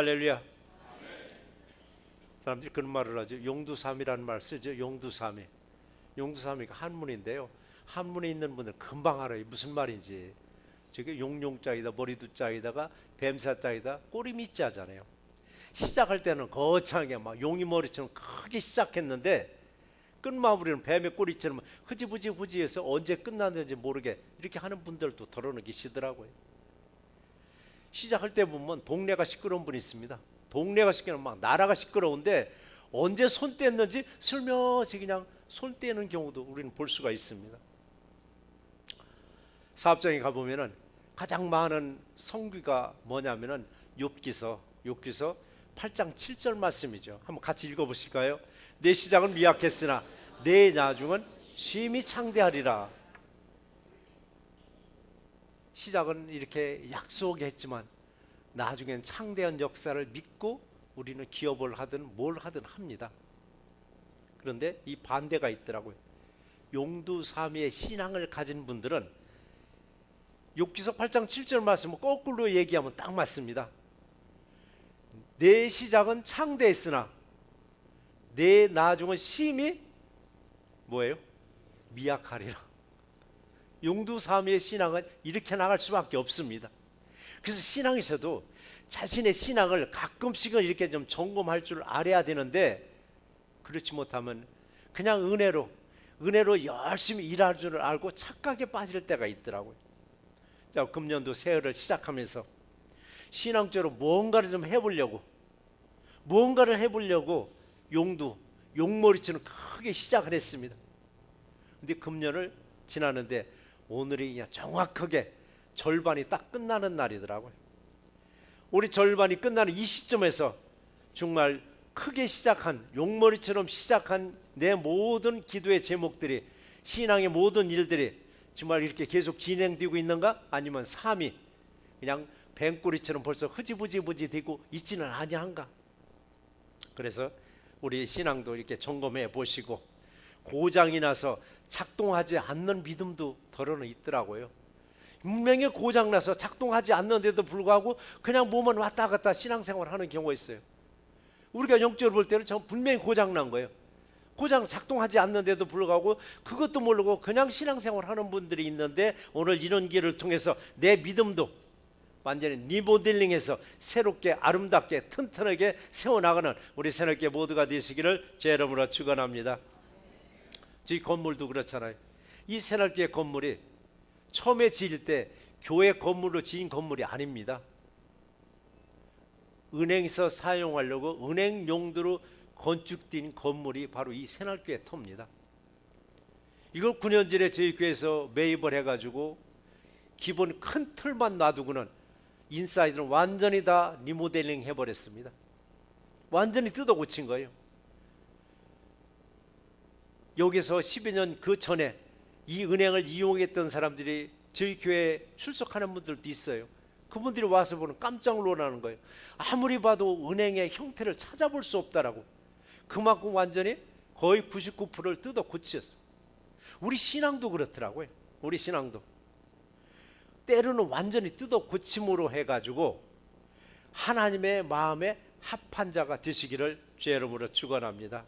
할렐루야. 사람들이 그런 말을 하죠. 용두삼이라는 말 쓰죠. 용두삼이. 용두삼이가 한문인데요, 한문에 있는 분들 금방 알아요 무슨 말인지. 저게 용용자이다, 머리두자이다가 뱀사자이다, 꼬리미자잖아요. 시작할 때는 거창하게 막 용이 머리처럼 크게 시작했는데 끝마무리는 뱀의 꼬리처럼 흐지부지해서 언제 끝났는지 모르게 이렇게 하는 분들도 더러는 계시더라고요. 시작할 때 보면 동네가 시끄러운 분이 있습니다. 동네가 시끄러운, 막 나라가 시끄러운데 언제 손 뗐는지 슬며시 그냥 손 떼는 경우도 우리는 볼 수가 있습니다. 사업장에 가보면은 가장 많은 성귀가 뭐냐면은 욥기서 8장 7절 말씀이죠. 한번 같이 읽어보실까요? 내 시작은 미약했으나 내 나중은 심히 창대하리라. 시작은 이렇게 약소하겠지만 나중엔 창대한 역사를 믿고 우리는 기업을 하든 뭘 하든 합니다. 그런데 이 반대가 있더라고요. 용두사미의 신앙을 가진 분들은 욥기서 8장 7절 말씀을 거꾸로 얘기하면 딱 맞습니다. 내 시작은 창대했으나 내 나중은 심히 뭐예요? 미약하리라. 용두사미의 신앙은 이렇게 나갈 수밖에 없습니다. 그래서 신앙에서도 자신의 신앙을 가끔씩은 이렇게 좀 점검할 줄 알아야 되는데, 그렇지 못하면 그냥 은혜로 열심히 일할 줄 알고 착각에 빠질 때가 있더라고요. 자, 금년도 새해를 시작하면서 신앙적으로 뭔가를 해보려고 용머리처럼 크게 시작을 했습니다. 근데 금년을 지나는데 오늘이 그냥 정확하게 절반이 딱 끝나는 날이더라고요. 우리 절반이 끝나는 이 시점에서 정말 크게 시작한, 용머리처럼 시작한 내 모든 기도의 제목들이, 신앙의 모든 일들이 정말 이렇게 계속 진행되고 있는가? 아니면 삶이 그냥 뱀꼬리처럼 벌써 흐지부지 되고 있지는 아니한가? 그래서 우리 신앙도 이렇게 점검해 보시고, 고장이 나서 작동하지 않는 믿음도 더러는 있더라고요. 분명히 고장나서 작동하지 않는데도 불구하고 그냥 몸은 왔다 갔다 신앙생활 하는 경우가 있어요. 우리가 영적으로 볼 때는 분명히 고장난 거예요. 고장 작동하지 않는데도 불구하고 그것도 모르고 그냥 신앙생활 하는 분들이 있는데, 오늘 이런 기회를 통해서 내 믿음도 완전히 리모델링해서 새롭게 아름답게 튼튼하게 세워나가는 우리 새롭게 모두가 되시기를 제 이름으로 축원합니다. 저희 건물도 그렇잖아요. 이 새롭게 건물이 처음에 지을 때 교회 건물로 지은 건물이 아닙니다. 은행에서 사용하려고 은행 용도로 건축된 건물이 바로 이 새날교회 터입니다. 이걸 9년 전에 저희 교회에서 매입을 해가지고 기본 큰 틀만 놔두고는 인사이드는 완전히 다 리모델링 해버렸습니다. 완전히 뜯어 고친 거예요. 여기서 10여 년 그 전에 이 은행을 이용했던 사람들이 저희 교회에 출석하는 분들도 있어요. 그분들이 와서 보면 깜짝 놀라는 거예요. 아무리 봐도 은행의 형태를 찾아볼 수 없다라고. 그만큼 완전히 거의 99%를 뜯어 고쳤어. 우리 신앙도 그렇더라고요. 우리 신앙도 때로는 완전히 뜯어 고침으로 해가지고 하나님의 마음에 합한 자가 되시기를 주의 이름으로 축원합니다.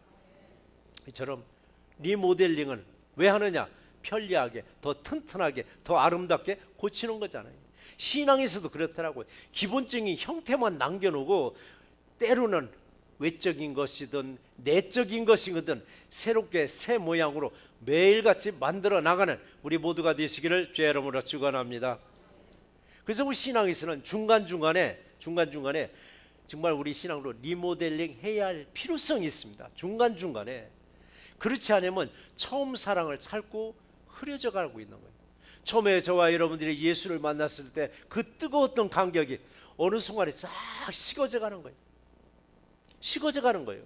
이처럼 리모델링은 왜 하느냐? 편리하게, 더 튼튼하게, 더 아름답게 고치는 거잖아요. 신앙에서도 그렇더라고요. 기본적인 형태만 남겨놓고 때로는 외적인 것이든 내적인 것이든 새롭게 새 모양으로 매일같이 만들어 나가는 우리 모두가 되시기를 주의 이름으로 축원합니다. 그래서 우리 신앙에서는 중간중간에 정말 우리 신앙으로 리모델링 해야 할 필요성이 있습니다. 중간중간에. 그렇지 않으면 처음 사랑을 찾고 흐려져 가고 있는 거예요. 처음에 저와 여러분들이 예수를 만났을 때 그 뜨거웠던 감격이 어느 순간에 싹 식어져 가는 거예요. 식어져 가는 거예요.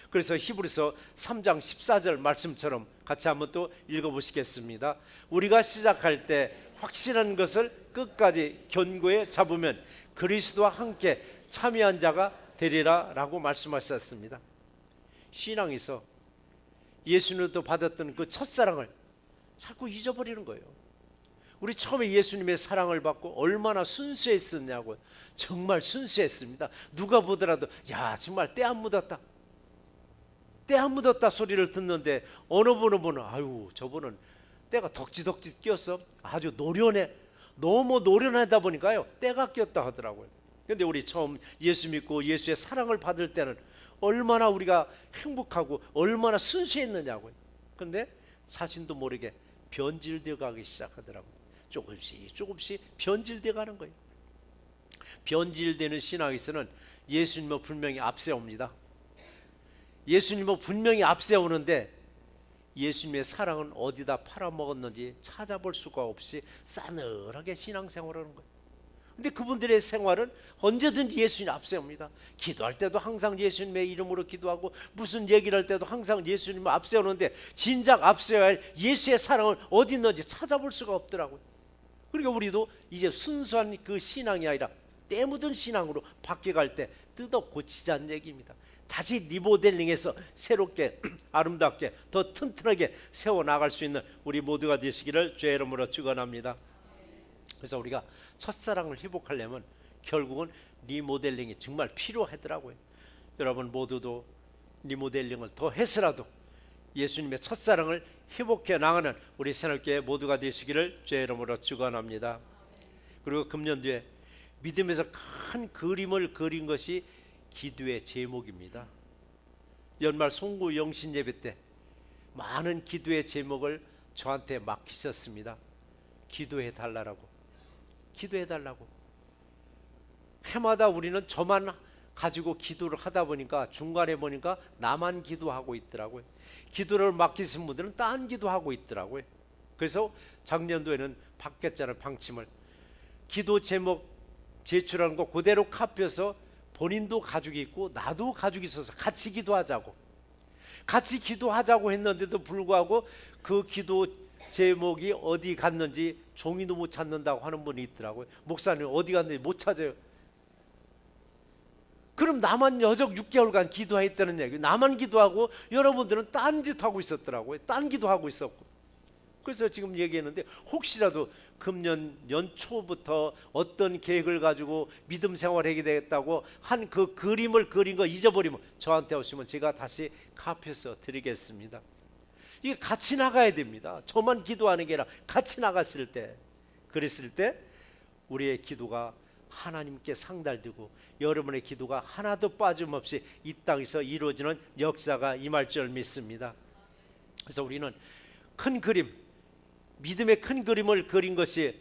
그래서 히브리서 3장 14절 말씀처럼 같이 한번 또 읽어보시겠습니다. 우리가 시작할 때 확실한 것을 끝까지 견고히 잡으면 그리스도와 함께 참여한 자가 되리라 라고 말씀하셨습니다. 신앙에서 예수님도 받았던 그 첫사랑을 자꾸 잊어버리는 거예요. 우리 처음에 예수님의 사랑을 받고 얼마나 순수했었냐고요. 정말 순수했습니다. 누가 보더라도 야 정말 때 안 묻었다, 때 안 묻었다 소리를 듣는데 어느 분은 아유 저분은 때가 덕지덕지 꼈어, 아주 노련해, 너무 노련하다 보니까요 때가 꼈다 하더라고요. 근데 우리 처음 예수 믿고 예수의 사랑을 받을 때는 얼마나 우리가 행복하고 얼마나 순수했느냐고요. 근데 자신도 모르게 변질되어 가기 시작하더라고요. 조금씩 변질되어 가는 거예요. 변질되는 신앙에서는 예수님은 분명히 앞세웁니다. 예수님은 분명히 앞세우는데 예수님의 사랑은 어디다 팔아먹었는지 찾아볼 수가 없이 싸늘하게 신앙생활을 하는 거예요. 근데 그분들의 생활은 언제든지 예수님 앞세웁니다. 기도할 때도 항상 예수님의 이름으로 기도하고 무슨 얘기를 할 때도 항상 예수님을 앞세우는데 진작 앞세워야 할 예수의 사랑은 어디 있는지 찾아볼 수가 없더라고요. 그러니까 우리도 이제 순수한 그 신앙이 아니라 때 묻은 신앙으로 바뀌어갈 때 뜯어 고치자는 얘기입니다. 다시 리모델링해서 새롭게 아름답게 더 튼튼하게 세워나갈 수 있는 우리 모두가 되시기를 주의 이름으로 축원합니다. 그래서 우리가 첫사랑을 회복하려면 결국은 리모델링이 정말 필요하더라고요. 여러분 모두도 리모델링을 더 해서라도 예수님의 첫사랑을 회복해 나가는 우리 새롭게 모두가 되시기를 주의 이름으로 축원합니다. 그리고 금년 뒤에 믿음에서 큰 그림을 그린 것이 기도의 제목입니다. 연말 송구 영신 예배 때 많은 기도의 제목을 저한테 맡기셨습니다. 기도해 달라고. 기도해 달라고. 해마다 우리는 저만 가지고 기도를 하다 보니까 중간에 보니까 나만 기도하고 있더라고요. 기도를 맡기신 분들은 딴 기도하고 있더라고요. 그래서 작년도에는 바뀌었잖아요. 방침을. 기도 제목 제출하는 거 그대로 카피해서 본인도 가지고 있고 나도 가지고 있어서 같이 기도하자고. 같이 기도하자고 했는데도 불구하고 그 기도 제목이 어디 갔는지 종이도 못 찾는다고 하는 분이 있더라고요. 목사님 어디 갔는지 못 찾아요. 그럼 나만 여적 6개월간 기도했다는 얘기. 나만 기도하고 여러분들은 딴 짓 하고 있었더라고요. 딴 기도하고 있었고. 그래서 지금 얘기했는데 혹시라도 금년 연초부터 어떤 계획을 가지고 믿음 생활하게 되겠다고 한 그 그림을 그린 거 잊어버리면 저한테 오시면 제가 다시 카피해서 드리겠습니다. 이게 같이 나가야 됩니다. 저만 기도하는 게 아니라 같이 나갔을 때, 그랬을 때 우리의 기도가 하나님께 상달되고 여러분의 기도가 하나도 빠짐없이 이 땅에서 이루어지는 역사가 임할 줄 믿습니다. 그래서 우리는 큰 그림, 믿음의 큰 그림을 그린 것이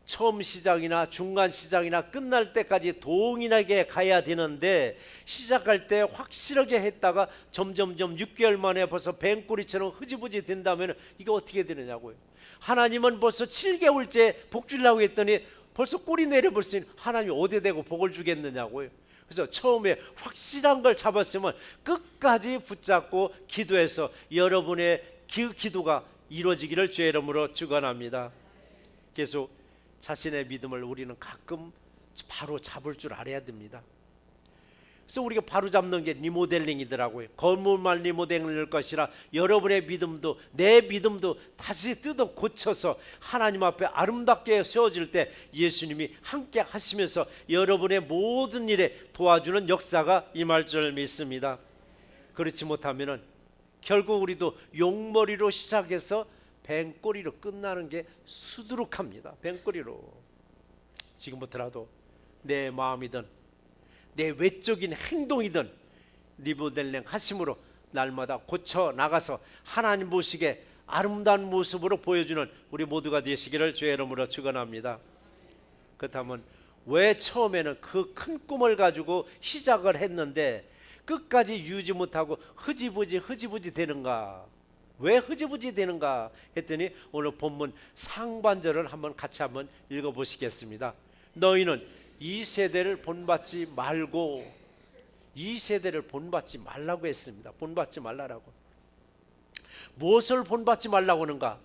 처음 시작이나 중간 시작이나 끝날 때까지 동일하게 가야 되는데 시작할 때 확실하게 했다가 점점점 6개월 만에 벌써 뱀꼬리처럼 흐지부지 된다면 이게 어떻게 되느냐고요. 하나님은 벌써 7개월째 복 주려고 했더니 벌써 꼬리 내려볼 수 있는 하나님이 어디 대고 복을 주겠느냐고요. 그래서 처음에 확실한 걸 잡았으면 끝까지 붙잡고 기도해서 여러분의 기도가 이루어지기를 주의 이름으로 축원합니다. 계속 자신의 믿음을 우리는 가끔 바로 잡을 줄 알아야 됩니다. 그래서 우리가 바로 잡는 게 리모델링이더라고요. 건물만 리모델링일 것이라 여러분의 믿음도 내 믿음도 다시 뜯어 고쳐서 하나님 앞에 아름답게 세워질 때 예수님이 함께 하시면서 여러분의 모든 일에 도와주는 역사가 임할 줄 믿습니다. 그렇지 못하면은 결국 우리도 용머리로 시작해서 뱀꼬리로 끝나는 게 수두룩합니다. 뱀꼬리로. 지금부터라도 내 마음이든 내 외적인 행동이든 리모델링 하심으로 날마다 고쳐 나가서 하나님 보시기에 아름다운 모습으로 보여주는 우리 모두가 되시기를 주의 이름으로 축원합니다. 그렇다면 왜 처음에는 그 큰 꿈을 가지고 시작을 했는데 끝까지 유지 못하고 흐지부지 되는가? 왜 흐지부지 되는가 했더니 오늘 본문 상반절을 같이 한번 읽어보시겠습니다. 너희는 이 세대를 본받지 말고, 이 세대를 본받지 말라고 했습니다. 본받지 말라라고. 무엇을 본받지 말라고 하는가?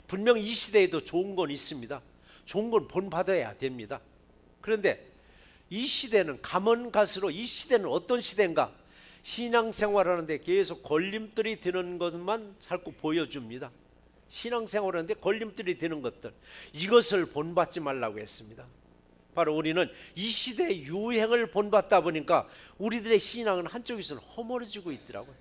분명 이 시대에도 좋은 건 있습니다. 좋은 건 본받아야 됩니다. 그런데 이 시대는 가면 갈수록 이 시대는 어떤 시대인가? 신앙생활하는데 계속 걸림돌이 되는 것만 자꾸 보여줍니다. 신앙생활하는데 걸림돌이 되는 것들, 이것을 본받지 말라고 했습니다. 바로 우리는 이 시대의 유행을 본받다 보니까 우리들의 신앙은 한쪽에서는 허물어지고 있더라고요.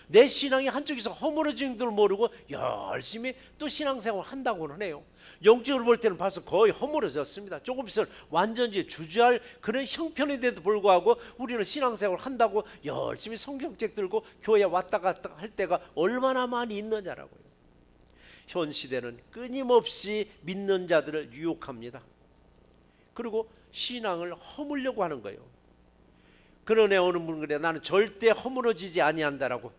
내 신앙이 한쪽에서 허물어지는 줄 모르고 열심히 또 신앙생활 한다고는 해요. 영적으로 볼 때는 벌써 거의 허물어졌습니다. 조금 있으면 완전히 주저할 그런 형편인데도 불구하고 우리는 신앙생활 한다고 열심히 성경책 들고 교회 왔다 갔다 할 때가 얼마나 많이 있느냐라고요. 현 시대는 끊임없이 믿는 자들을 유혹합니다. 그리고 신앙을 허물려고 하는 거예요. 그러네 어느 분은 그래, 나는 절대 허물어지지 아니한다라고.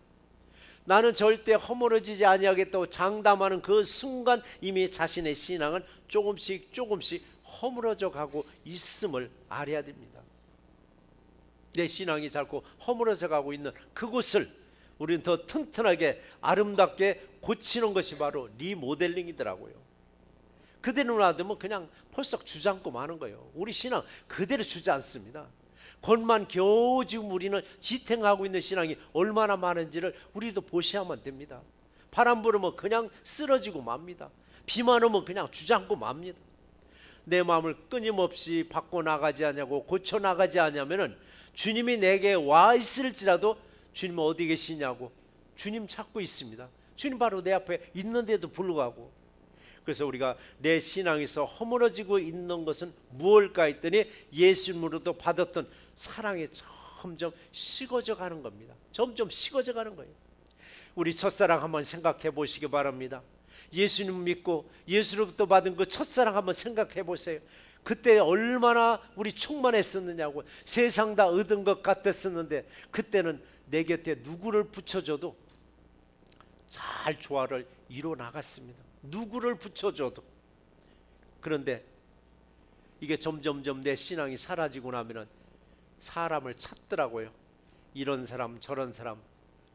나는 절대 허물어지지 아니하겠다고 장담하는 그 순간 이미 자신의 신앙은 조금씩 허물어져 가고 있음을 알아야 됩니다. 내 신앙이 자꾸 허물어져 가고 있는 그곳을 우리는 더 튼튼하게 아름답게 고치는 것이 바로 리모델링이더라고요. 그대로 놔두면 그냥 펄썩 주저앉고 마는 거예요. 우리 신앙 그대로 주저앉습니다. 겉만 겨우 지금 우리는 지탱하고 있는 신앙이 얼마나 많은지를 우리도 보셔야만 됩니다. 바람 불으면 그냥 쓰러지고 맙니다. 비만 오면 그냥 주저앉고 맙니다. 내 마음을 끊임없이 바꿔나가지 않냐고 고쳐나가지 않냐면은 주님이 내게 와 있을지라도 주님 어디 계시냐고 주님 찾고 있습니다. 주님 바로 내 앞에 있는데도 불구하고. 그래서 우리가 내 신앙에서 허물어지고 있는 것은 무엇일까 했더니 예수님으로도 받았던 사랑이 점점 식어져 가는 겁니다. 점점 식어져 가는 거예요. 우리 첫사랑 한번 생각해 보시기 바랍니다. 예수님 믿고 예수로부터 받은 그 첫사랑 한번 생각해 보세요. 그때 얼마나 우리 충만했었느냐고. 세상 다 얻은 것 같았었는데 그때는 내 곁에 누구를 붙여줘도 잘 조화를 이뤄 나갔습니다. 누구를 붙여줘도. 그런데 이게 점점점 내 신앙이 사라지고 나면은 사람을 찾더라고요. 이런 사람 저런 사람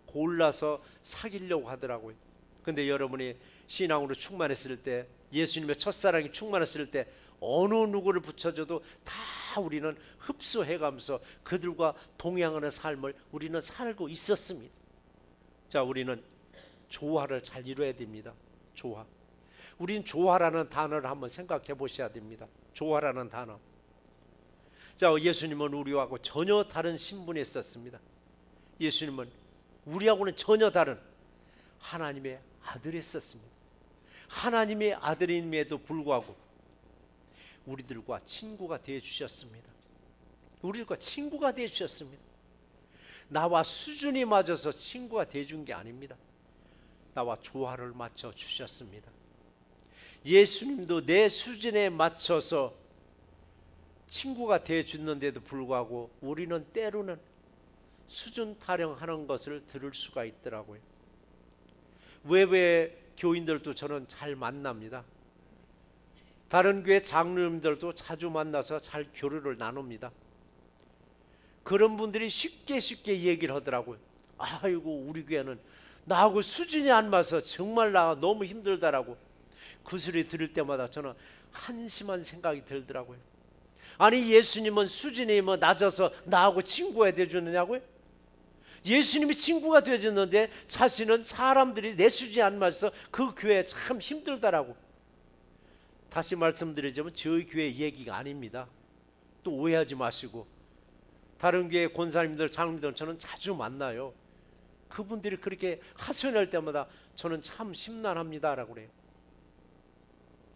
골라서 사귀려고 하더라고요. 근데 여러분이 신앙으로 충만했을 때, 예수님의 첫사랑이 충만했을 때 어느 누구를 붙여줘도 다 우리는 흡수해가면서 그들과 동행하는 삶을 우리는 살고 있었습니다. 자, 우리는 조화를 잘 이루어야 됩니다. 조화. 우린 조화라는 단어를 한번 생각해 보셔야 됩니다. 조화라는 단어. 자, 예수님은 우리하고 전혀 다른 신분에 있었습니다. 예수님은 우리하고는 전혀 다른 하나님의 아들이었습니다. 하나님의 아들임에도 불구하고 우리들과 친구가 되어 주셨습니다. 우리들과 친구가 되어 주셨습니다. 나와 수준이 맞아서 친구가 되어 준 게 아닙니다. 나와 조화를 맞춰 주셨습니다. 예수님도 내 수준에 맞춰서 친구가 되어 주는데도 불구하고 우리는 때로는 수준 타령하는 것을 들을 수가 있더라고요. 외외 교인들도 저는 잘 만납니다. 다른 교회 장로님들도 자주 만나서 잘 교류를 나눕니다. 그런 분들이 쉽게 얘기를 하더라고요. 아이고, 우리 교회는 나하고 수준이 안 맞아서 정말 나 너무 힘들다라고. 그 소리 들을 때마다 저는 한심한 생각이 들더라고요. 아니, 예수님은 수준이 낮아서 나하고 친구가 되어주느냐고요? 예수님이 친구가 되어줬는데 자신은 사람들이 내 수준이 안 맞아서 그 교회 참 힘들다라고. 다시 말씀드리자면 저희 교회 얘기가 아닙니다. 또 오해하지 마시고. 다른 교회 권사님들, 장로님들 저는 자주 만나요. 그분들이 그렇게 하소연할 때마다 저는 참 심란합니다라고 그래요.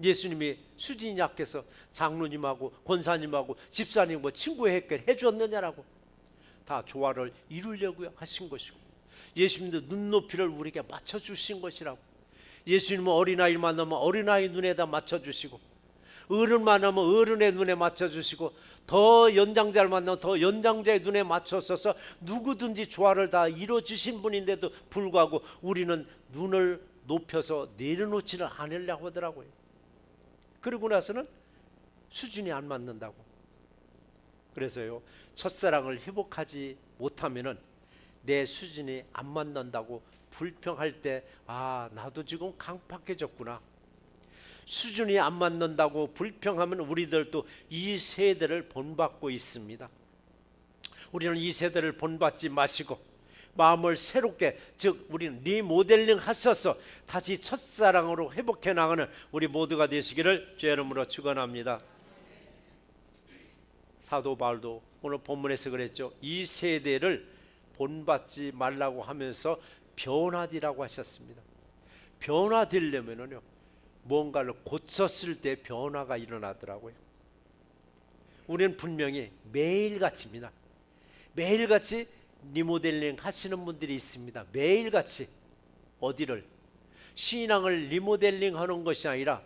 예수님이 수준이 약해서 장로님하고 권사님하고 집사님하고 친구 해줬느냐라고. 다 조화를 이루려고 하신 것이고, 예수님도 눈높이를 우리에게 맞춰주신 것이라고. 예수님은 어린아이 만나면 어린아이 눈에다 맞춰주시고, 어른 만나면 어른의 눈에 맞춰주시고, 더 연장자를 만나면 더 연장자의 눈에 맞춰서서 누구든지 조화를 다 이루어주신 분인데도 불구하고 우리는 눈을 높여서 내려놓지를 않으려고 하더라고요. 그러고 나서는 수준이 안 맞는다고. 그래서요, 첫사랑을 회복하지 못하면은 내 수준이 안 맞는다고 불평할 때, 아, 나도 지금 강팍해졌구나. 수준이 안 맞는다고 불평하면 우리들도 이 세대를 본받고 있습니다. 우리는 이 세대를 본받지 마시고 마음을 새롭게, 즉 우리는 리모델링 하셔서 다시 첫사랑으로 회복해 나가는 우리 모두가 되시기를 주의 이름으로 축원합니다. 사도 바울도 오늘 본문에서 그랬죠. 이 세대를 본받지 말라고 하면서 변화되라고 하셨습니다. 변화되려면요, 뭔가를 고쳤을 때 변화가 일어나더라고요. 우리는 분명히 매일같이입니다. 매일같이 리모델링 하시는 분들이 있습니다. 매일같이 어디를, 신앙을 리모델링 하는 것이 아니라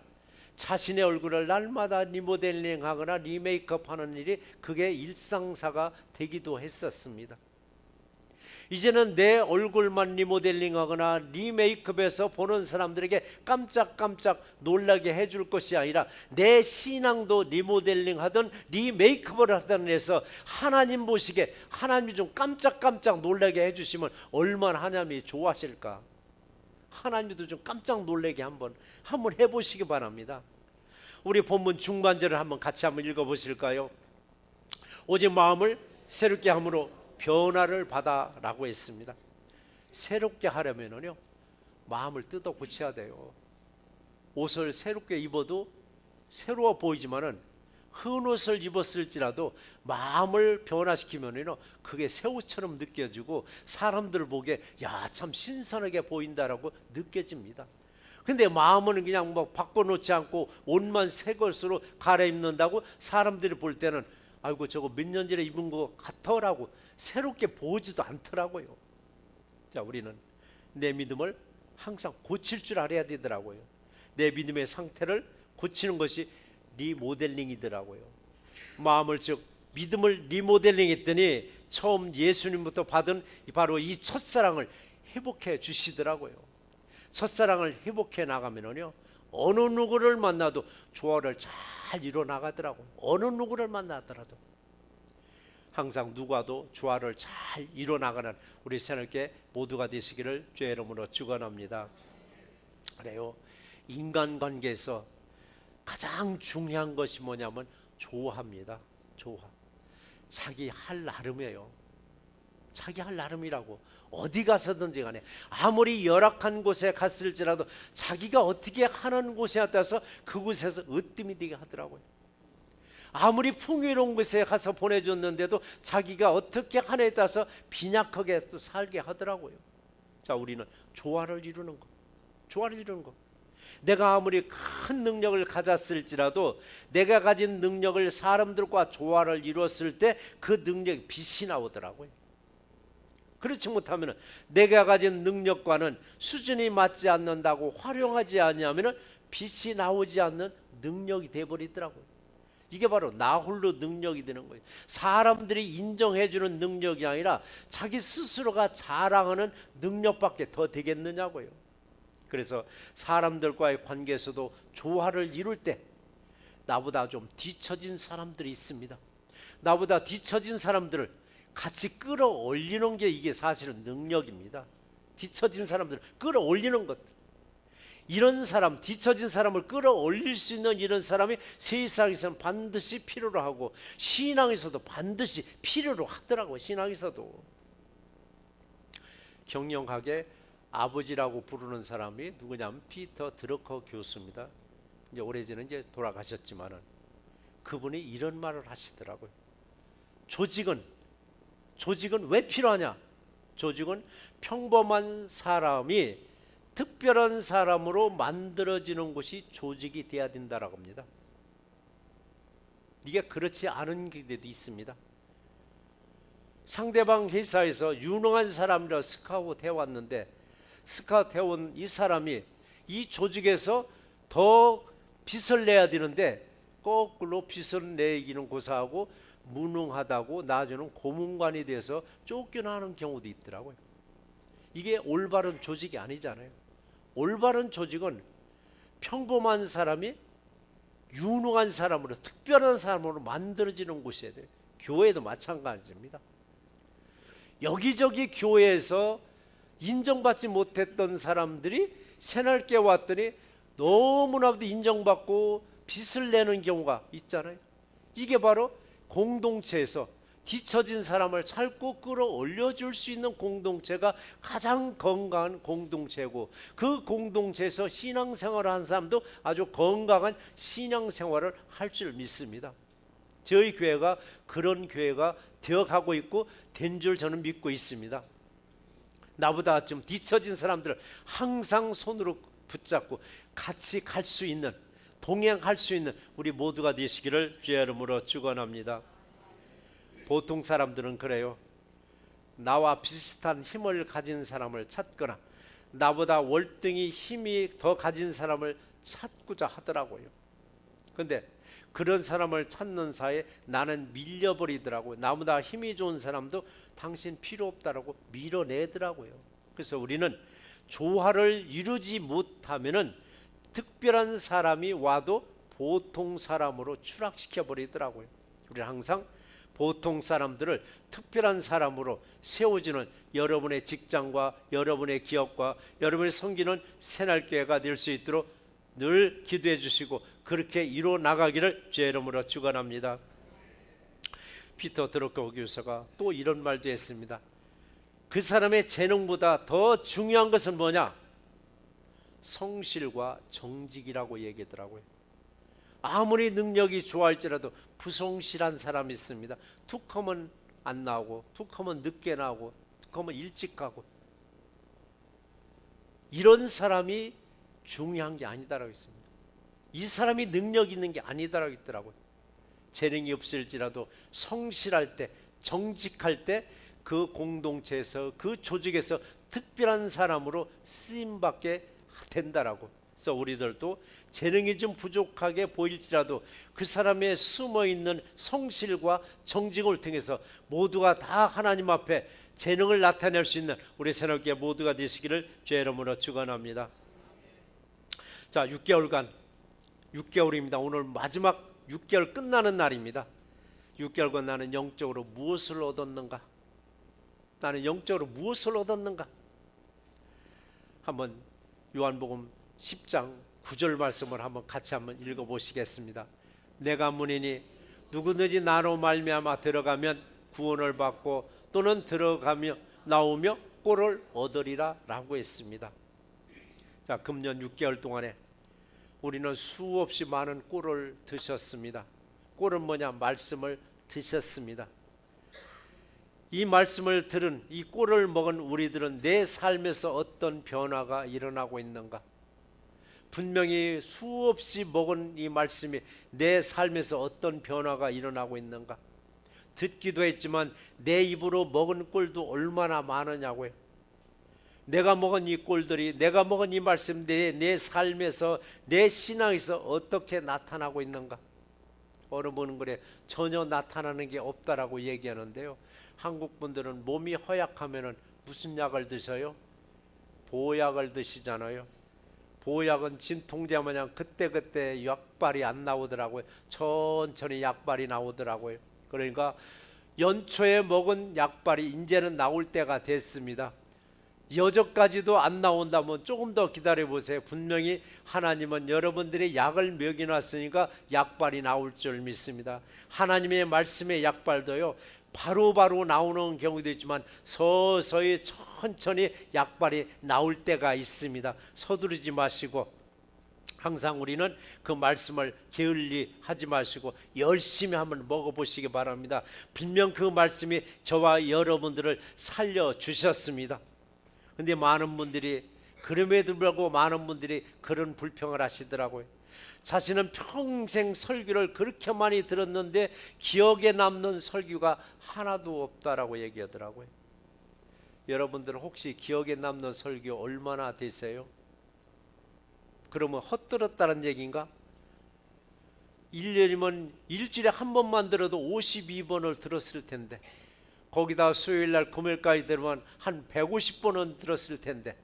자신의 얼굴을 날마다 리모델링 하거나 리메이크업 하는 일이 그게 일상사가 되기도 했었습니다. 이제는 내 얼굴만 리모델링 하거나 리메이크업해서 보는 사람들에게 깜짝깜짝 놀라게 해줄 것이 아니라 내 신앙도 리모델링 하든 리메이크업을 하든 해서 하나님 보시기에 하나님이 좀 깜짝깜짝 놀라게 해주시면 얼마나 하나님이 좋아하실까. 하나님도 좀 깜짝 놀라게 한번 해보시기 바랍니다. 우리 본문 중반절을 같이 한번 읽어보실까요? 오직 마음을 새롭게 함으로 변화를 받아라고 했습니다. 새롭게 하려면요, 마음을 뜯어 고쳐야 돼요. 옷을 새롭게 입어도 새로워 보이지만은 흠 옷을 입었을지라도 마음을 변화시키면요, 그게 새 옷처럼 느껴지고 사람들 보기에 야, 참 신선하게 보인다라고 느껴집니다. 근데 마음은 그냥 뭐 바꿔놓지 않고 옷만 새 것으로 갈아입는다고 사람들이 볼 때는 아이고 저거 몇 년 전에 입은 것 같더라고, 새롭게 보지도 않더라고요. 자, 우리는 내 믿음을 항상 고칠 줄 알아야 되더라고요. 내 믿음의 상태를 고치는 것이 리모델링이더라고요. 마음을, 즉 믿음을 리모델링 했더니 처음 예수님부터 받은 바로 이 첫사랑을 회복해 주시더라고요. 첫사랑을 회복해 나가면요, 어느 누구를 만나도 조화를 잘 이뤄 나가더라고요. 어느 누구를 만나더라도 항상 누구와도 조화를 잘 이뤄 나가는 우리 새롭게 모두가 되시기를 주의 이름으로 축원합니다. 그래요, 인간관계에서 가장 중요한 것이 뭐냐면 조화입니다. 조화. 자기 할 나름이에요. 자기 할 나름이라고. 어디 가서든지 간에 아무리 열악한 곳에 갔을지라도 자기가 어떻게 하는 곳에 따라서 그곳에서 으뜸이 되게 하더라고요. 아무리 풍요로운 곳에 가서 보내줬는데도 자기가 어떻게 하냐에 따라서 빈약하게 또 살게 하더라고요. 자, 우리는 조화를 이루는 것. 조화를 이루는 것. 내가 아무리 큰 능력을 가졌을지라도 내가 가진 능력을 사람들과 조화를 이루었을 때 그 능력이 빛이 나오더라고요. 그렇지 못하면 내가 가진 능력과는 수준이 맞지 않는다고 활용하지 않으면 빛이 나오지 않는 능력이 되어버리더라고요. 이게 바로 나 홀로 능력이 되는 거예요. 사람들이 인정해주는 능력이 아니라 자기 스스로가 자랑하는 능력밖에 더 되겠느냐고요. 그래서 사람들과의 관계에서도 조화를 이룰 때 나보다 좀 뒤처진 사람들이 있습니다. 나보다 뒤처진 사람들을 같이 끌어올리는 게 이게 사실은 능력입니다. 뒤처진 사람들을 끌어올리는 것들. 이런 사람, 뒤처진 사람을 끌어올릴 수 있는 이런 사람이 세상에서는 반드시 필요로 하고 신앙에서도 반드시 필요로 하더라고요. 신앙에서도. 경영학의 아버지라고 부르는 사람이 누구냐면 피터 드러커 교수입니다. 이제 오래전에 이제 돌아가셨지만은 그분이 이런 말을 하시더라고요. 조직은 왜 필요하냐? 조직은 평범한 사람이 특별한 사람으로 만들어지는 곳이 조직이 돼야 된다라고 합니다. 이게 그렇지 않은 경우도 있습니다. 상대방 회사에서 유능한 사람이라 스카우트 해왔는데 스카우트 해온 이 사람이 이 조직에서 더 빚을 내야 되는데 거꾸로 빚을 내기는 고사하고 무능하다고 나중에는 고문관이 돼서 쫓겨나는 경우도 있더라고요. 이게 올바른 조직이 아니잖아요. 올바른 조직은 평범한 사람이 유능한 사람으로, 특별한 사람으로 만들어지는 곳이어야 돼요. 교회도 마찬가지입니다. 여기저기 교회에서 인정받지 못했던 사람들이 새날께 왔더니 너무나도 인정받고 빚을 내는 경우가 있잖아요. 이게 바로 공동체에서 뒤처진 사람을 찾고 끌어올려 줄 수 있는 공동체가 가장 건강한 공동체고, 그 공동체에서 신앙생활을 하는 사람도 아주 건강한 신앙생활을 할 줄 믿습니다. 저희 교회가 그런 교회가 되어가고 있고 된 줄 저는 믿고 있습니다. 나보다 좀 뒤처진 사람들을 항상 손으로 붙잡고 같이 갈 수 있는, 동행할 수 있는 우리 모두가 되시기를 주의 이름으로 축원합니다. 보통 사람들은 그래요. 나와 비슷한 힘을 가진 사람을 찾거나 나보다 월등히 힘이 더 가진 사람을 찾고자 하더라고요. 근데 그런 사람을 찾는 사이에 나는 밀려버리더라고요. 나보다 힘이 좋은 사람도 당신 필요 없다라고 밀어내더라고요. 그래서 우리는 조화를 이루지 못하면은 특별한 사람이 와도 보통 사람으로 추락시켜 버리더라고요. 우리는 항상 보통 사람들을 특별한 사람으로 세워주는 여러분의 직장과 여러분의 기업과 여러분의 섬기는 새날교회가 될 수 있도록 늘 기도해 주시고 그렇게 이루어 나가기를 주의 이름으로 축원합니다. 피터 드러커 교수가 또 이런 말도 했습니다. 그 사람의 재능보다 더 중요한 것은 뭐냐? 성실과 정직이라고 얘기하더라고요. 아무리 능력이 좋아할지라도 부성실한 사람이 있습니다. 툭 하면 안 나오고, 툭 하면 늦게 나오고, 툭 하면 일찍 가고, 이런 사람이 중요한 게 아니다라고 했습니다. 이 사람이 능력 있는 게 아니다라고 했더라고요. 재능이 없을지라도 성실할 때, 정직할 때 그 공동체에서, 그 조직에서 특별한 사람으로 쓰임받게 된다라고. 그래서 우리들도 재능이 좀 부족하게 보일지라도 그 사람의 숨어있는 성실과 정직을 통해서 모두가 다 하나님 앞에 재능을 나타낼 수 있는 우리 새롭게 모두가 되시기를 주의 이름으로 축원합니다. 자, 6개월입니다. 오늘 마지막 6개월 끝나는 날입니다. 6개월간 나는 영적으로 무엇을 얻었는가? 나는 영적으로 무엇을 얻었는가? 한번 요한복음 10장 9절 말씀을 한번 같이 한번 읽어보시겠습니다. 내가 문이니 누구든지 나로 말미암아 들어가면 구원을 받고 또는 들어가며 나오며 꼴을 얻으리라 라고 했습니다. 자, 금년 6개월 동안에 우리는 수없이 많은 꼴을 드셨습니다. 꼴은 뭐냐? 말씀을 드셨습니다. 이 말씀을 들은, 이 꼴을 먹은 우리들은 내 삶에서 어떤 변화가 일어나고 있는가? 분명히 수없이 먹은 이 말씀이 내 삶에서 어떤 변화가 일어나고 있는가? 듣기도 했지만 내 입으로 먹은 꼴도 얼마나 많으냐고요. 내가 먹은 이 꼴들이, 내가 먹은 이 말씀들이 내 삶에서, 내 신앙에서 어떻게 나타나고 있는가? 어느 분은 그래, 전혀 나타나는 게 없다라고 얘기하는데요. 한국 분들은 몸이 허약하면은 무슨 약을 드셔요? 보약을 드시잖아요. 보약은 진통제 마냥 그때그때 약발이 안 나오더라고요. 천천히 약발이 나오더라고요. 그러니까 연초에 먹은 약발이 이제는 나올 때가 됐습니다. 여저까지도 안 나온다면 조금 더 기다려 보세요. 분명히 하나님은 여러분들의 약을 먹여놨으니까 약발이 나올 줄 믿습니다. 하나님의 말씀의 약발도요, 바로바로 나오는 경우도 있지만 서서히 천천히 약발이 나올 때가 있습니다. 서두르지 마시고 항상 우리는 그 말씀을 게을리 하지 마시고 열심히 한번 먹어보시기 바랍니다. 분명 그 말씀이 저와 여러분들을 살려주셨습니다. 근데 많은 분들이, 그럼에도 불구하고 많은 분들이 그런 불평을 하시더라고요. 자신은 평생 설교를 그렇게 많이 들었는데 기억에 남는 설교가 하나도 없다라고 얘기하더라고요. 여러분들 혹시 기억에 남는 설교 얼마나 되세요? 그러면 헛들었다는 얘기인가? 1년이면 일주일에 한 번만 들어도 52번을 들었을 텐데, 거기다 수요일날 금요일까지 들으면 한 150번은 들었을 텐데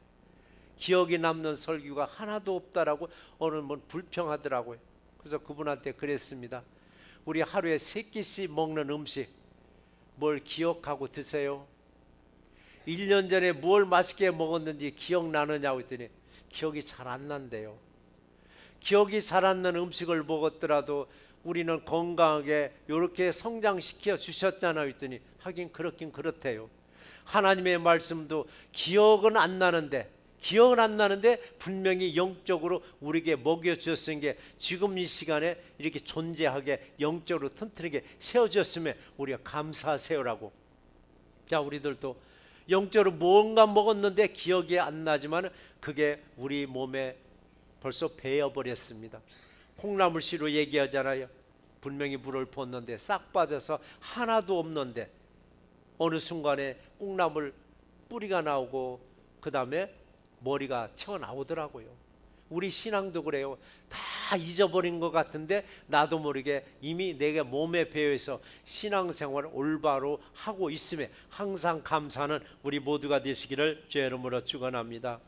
기억에 남는 설교가 하나도 없다라고 어느 분 불평하더라고요. 그래서 그분한테 그랬습니다. 우리 하루에 3끼씩 먹는 음식 뭘 기억하고 드세요? 1년 전에 뭘 맛있게 먹었는지 기억나느냐고 했더니 기억이 잘 안 난대요. 기억이 잘 안 나는 음식을 먹었더라도 우리는 건강하게 이렇게 성장시켜 주셨잖아요 했더니 하긴 그렇긴 그렇대요. 하나님의 말씀도 기억은 안 나는데 분명히 영적으로 우리에게 먹여주셨은 게 지금 이 시간에 이렇게 존재하게 영적으로 튼튼하게 세워졌으면 우리가 감사하세요라고. 자, 우리들도 영적으로 뭔가 먹었는데 기억이 안 나지만 그게 우리 몸에 벌써 배어버렸습니다. 콩나물씨로 얘기하잖아요. 분명히 물을 붓는데 싹 빠져서 하나도 없는데 어느 순간에 콩나물 뿌리가 나오고 그 다음에 머리가 튀어나오더라고요. 우리 신앙도 그래요. 다 잊어버린 것 같은데 나도 모르게 이미 내가 몸에 배어서 신앙생활을 올바로 하고 있음에 항상 감사하는 우리 모두가 되시기를 주의 이름으로 축원합니다.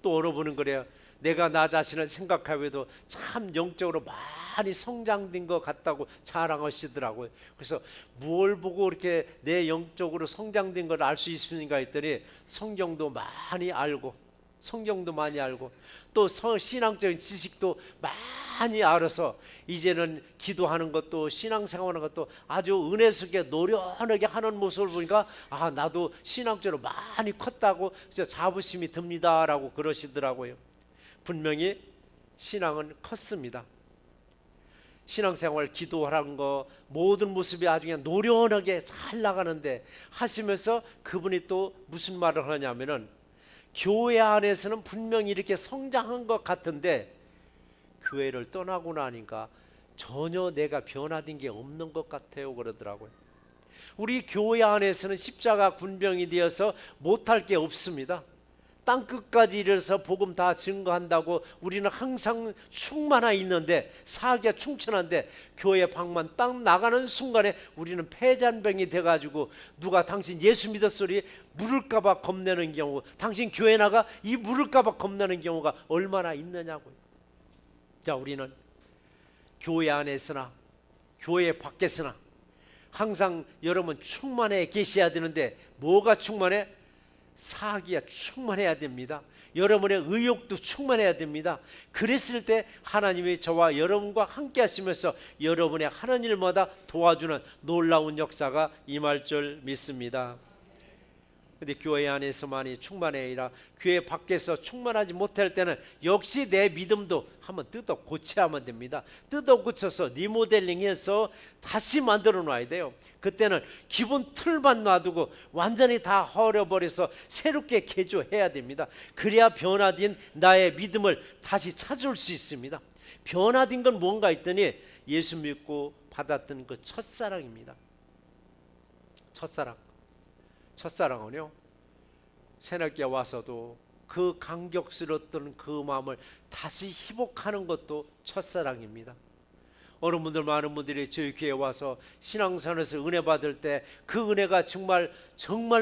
또 어느 분은 그래요. 내가 나 자신을 생각하면도 참 영적으로 많이 성장된 것 같다고 자랑하시더라고요. 그래서 뭘 보고 이렇게 내 영적으로 성장된 걸 알 수 있습니까 했더니 성경도 많이 알고 또 신앙적인 지식도 많이 알아서 이제는 기도하는 것도 신앙생활하는 것도 아주 은혜 속에 노련하게 하는 모습을 보니까 아, 나도 신앙적으로 많이 컸다고 자부심이 듭니다라고 그러시더라고요. 분명히 신앙은 컸습니다. 신앙생활 기도하는 거 모든 모습이 아주 그냥 노련하게 잘 나가는데 하시면서 그분이 또 무슨 말을 하냐면은 교회 안에서는 분명히 이렇게 성장한 것 같은데 교회를 떠나고 나니까 전혀 내가 변화된 게 없는 것 같아요 그러더라고요. 우리 교회 안에서는 십자가 군병이 되어서 못할 게 없습니다. 땅끝까지 이르러서 복음 다 증거한다고 우리는 항상 충만하 있는데 사기가 충천한데 교회 방만 딱 나가는 순간에 우리는 폐잔병이 돼가지고 누가 당신 예수 믿었소리 물을까봐 겁내는 경우, 당신 교회 나가 이 물을까봐 겁내는 경우가 얼마나 있느냐고요. 자, 우리는 교회 안에서나 교회 밖에서나 항상 여러분 충만해 계셔야 되는데 뭐가 충만해? 사기가 충만해야 됩니다. 여러분의 의욕도 충만해야 됩니다. 그랬을 때 하나님이 저와 여러분과 함께 하시면서 여러분의 하는 일마다 도와주는 놀라운 역사가 임할 줄 믿습니다. 근데 교회 안에서만이 충만해야 아니라 교회 밖에서 충만하지 못할 때는 역시 내 믿음도 한번 뜯어 고쳐야 하면 됩니다. 뜯어 고쳐서 리모델링해서 다시 만들어 놔야 돼요. 그때는 기본 틀만 놔두고 완전히 다 허려버려서 새롭게 개조해야 됩니다. 그래야 변화된 나의 믿음을 다시 찾을 수 있습니다. 변화된 건 뭔가 했더니 예수 믿고 받았던 그 첫사랑입니다. 첫사랑은요, 새롭게 와서도 그 감격스러웠던 그 마음을 다시 회복하는 것도 첫사랑입니다. 어느 분들 많은 분들이 저희 교회에 와서 신앙생활에서 은혜 받을 때 그 은혜가 정말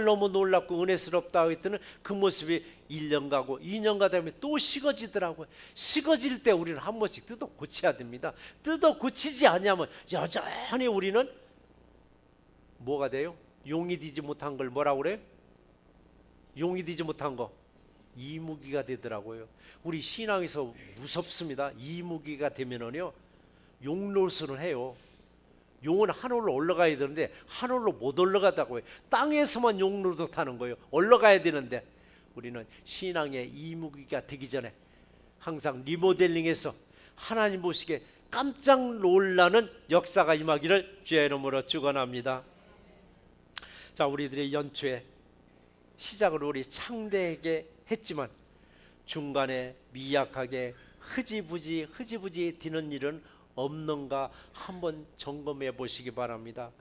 너무 놀랍고 은혜스럽다 했더니 그 모습이 1년 가고 2년 가다 보면 또 식어지더라고요. 식어질 때 우리는 한 번씩 뜯어 고쳐야 됩니다. 뜯어 고치지 않으면 여전히 우리는 뭐가 돼요? 용이 되지 못한 걸 뭐라고 그래요? 용이 되지 못한 거 이무기가 되더라고요. 우리 신앙에서 무섭습니다. 이무기가 되면은요 용노릇을 해요. 용은 하늘로 올라가야 되는데 하늘로 못 올라가다고요. 땅에서만 용노릇 하는 거예요. 올라가야 되는데 우리는 신앙의 이무기가 되기 전에 항상 리모델링해서 하나님 보시기에 깜짝 놀라는 역사가 임하기를 주의 이름으로 축원합니다. 자, 우리들의 연초에 시작을 우리 창대하게 했지만 중간에 미약하게 흐지부지 되는 일은 없는가 한번 점검해 보시기 바랍니다.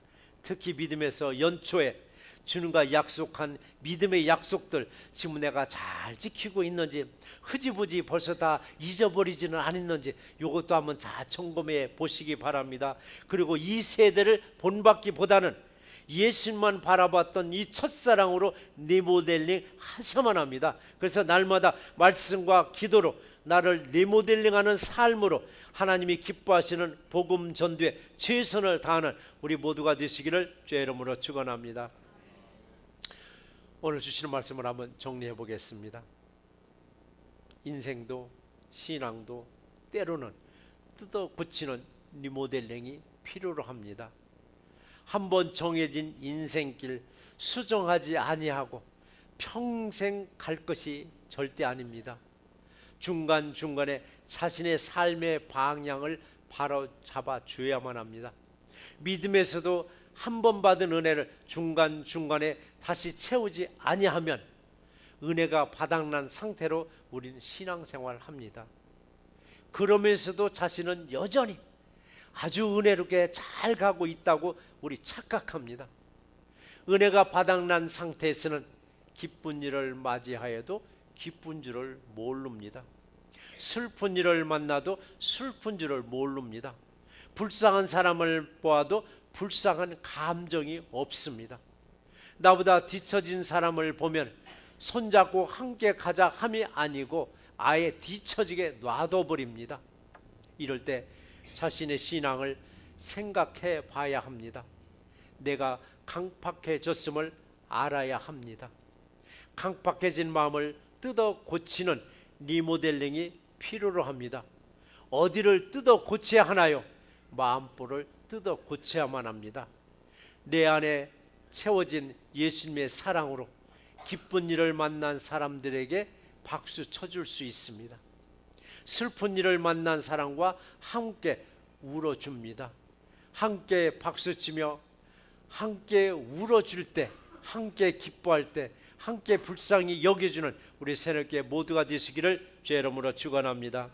특히 믿음에서 연초에 주님과 약속한 믿음의 약속들 지금 내가 잘 지키고 있는지 흐지부지 벌써 다 잊어버리지는 않았는지 이것도 한번 잘 점검해 보시기 바랍니다. 그리고 이 세대를 본받기보다는 예수님만 바라봤던 이 첫사랑으로 리모델링 하셔만 합니다. 그래서 날마다 말씀과 기도로 나를 리모델링하는 삶으로 하나님이 기뻐하시는 복음 전도에 최선을 다하는 우리 모두가 되시기를 주의 이름으로 축원합니다. 오늘 주시는 말씀을 한번 정리해 보겠습니다. 인생도 신앙도 때로는 뜯어 고치는 리모델링이 필요로 합니다. 한번 정해진 인생길 수정하지 아니하고 평생 갈 것이 절대 아닙니다. 중간중간에 자신의 삶의 방향을 바로 잡아 줘야만 합니다. 믿음에서도 한 번 받은 은혜를 중간중간에 다시 채우지 아니하면 은혜가 바닥난 상태로 우리는 신앙생활을 합니다. 그러면서도 자신은 여전히 아주 은혜롭게 잘 가고 있다고 우리 착각합니다. 은혜가 바닥난 상태에서는 기쁜 일을 맞이하여도 기쁜 줄을 모릅니다. 슬픈 일을 만나도 슬픈 줄을 모릅니다. 불쌍한 사람을 보아도 불쌍한 감정이 없습니다. 나보다 뒤처진 사람을 보면 손잡고 함께 가자 함이 아니고 아예 뒤처지게 놔둬버립니다. 이럴 때 자신의 신앙을 생각해 봐야 합니다. 내가 강팍해졌음을 알아야 합니다. 강팍해진 마음을 뜯어 고치는 리모델링이 필요로 합니다. 어디를 뜯어 고쳐야 하나요? 마음볼을 뜯어 고쳐야만 합니다. 내 안에 채워진 예수님의 사랑으로 기쁜 일을 만난 사람들에게 박수 쳐줄 수 있습니다. 슬픈 일을 만난 사람과 함께 울어줍니다. 함께 박수치며 함께 울어줄 때, 함께 기뻐할 때, 함께 불쌍히 여겨주는 우리 새롭게 모두가 되시기를 주의 이름으로 축원합니다.